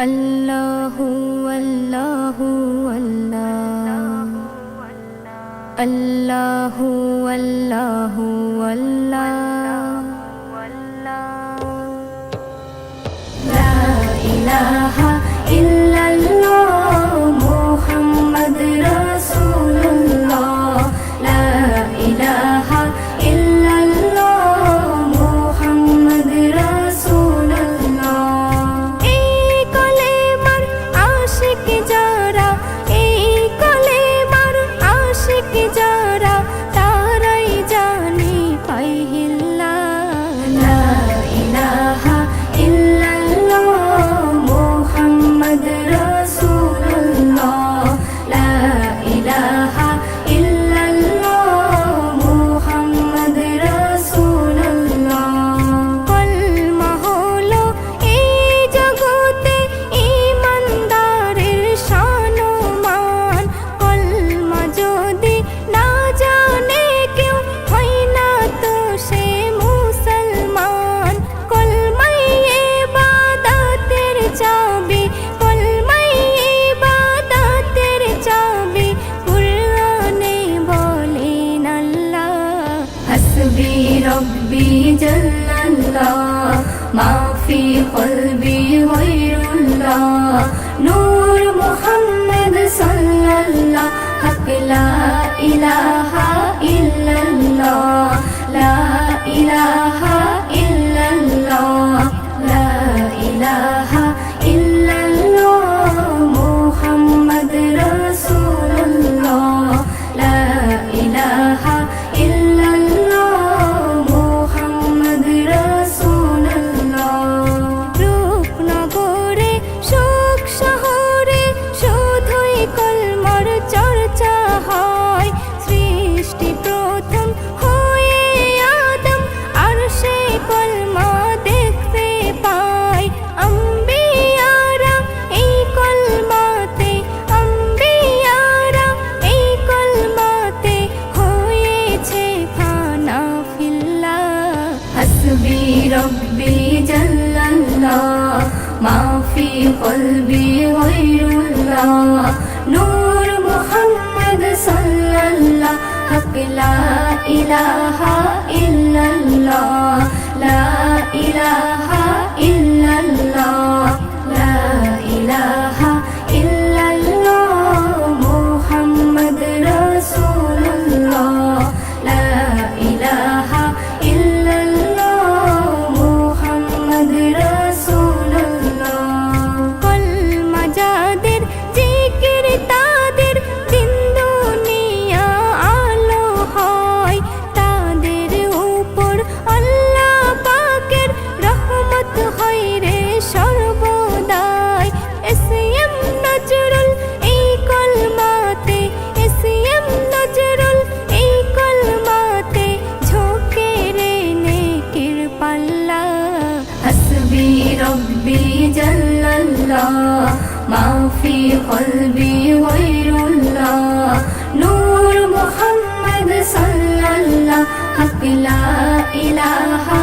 আল্লাহু আল্লাহু আল্লাহ আল্লাহু আল্লাহু আল্লাহ লা ইলাহা ইল্লাল্লাহ মুহাম্মাদ রাসূলুল্লাহ লা ইলাহা ইল্লাল্লাহ মুহাম্মাদ রাসূলুল্লাহ এই কলেমার আশিক যারা এই কলেমার আশিক যারা তারাই জানে পাইহিল্লা লা ইলাহা ইল্লাল্লাহ মুহাম্মাদ রাসূলুল্লাহ লা ইলাহা ইল্লাল্লাহ মুহাম্মাদ রাসূলুল্লাহ কলমা হলো এই জগতে ঈমানদারের শান ও মান কলমা যদি না জানে কেউ হয় না তো সে মুসলমান কলমাই ইবাদতের চাবি কলমাই ইবাদতের চাবি কুরআনে বলেন আল্লাহ হাসবি রব্বি জাল্লাল্লাহ মা ফি কলবি গায়রুল্লাহ নূর মুহাম্মদ সাল্লাল্লাহ হক লা ইলাহা ইল্লাল্লাহ লা ইলাহা ইল্লাল্লাহ লা ইলাহা ইল্লাল্লাহ মুহাম্মদ রাসূলুল্লাহ লা ইলাহা ইল্লাল্লাহ মুহাম্মদ রাসূলুল্লাহ রূপনগরে সুখ শহরে শুধুই কলমার চর্চা হয় সৃষ্টি প্রথম হয়ে আদম আর সে কলমা দেখতে পায় আম্বিয়ারা এই কলমাতে আম্বিয়ারা এই কলমাতে হয়েছে ফানা ফিল্লাহ হাসবি রব্বি জাল্লাল্লাহ মা ফি কলবি গায়রুল্লাহ নূর মুহাম্মদ সাল্লাল্লাহ হক লা ইলাহা ইল্লাল্লাহ লা ইলাহা ইল্লাল্লাহ লা ইলাহা ইল্লাল্লাহ মুহাম্মদ রাসূলুল্লাহ লা ইলাহা ইল্লাল্লাহ মুহাম্মদ রাসূলুল্লাহ কলমা যাদের জিকির তাদের দিন দুনিয়া আলো হয় তাদের উপর আল্লাহ পাকের রহমত হয় রে সর্বদাই এসএম নজরুল এই কলমাতে এসএম নজরুল এই কলমাতে ঝোঁকে রে নেকির পাল্লা হাসবি রব্বি জাল্লাল্লাহ মা ফি কলবি গায়রুল্লাহ নূর মুহাম্মদ সাল্লাল্লাহ হক লা ইলাহা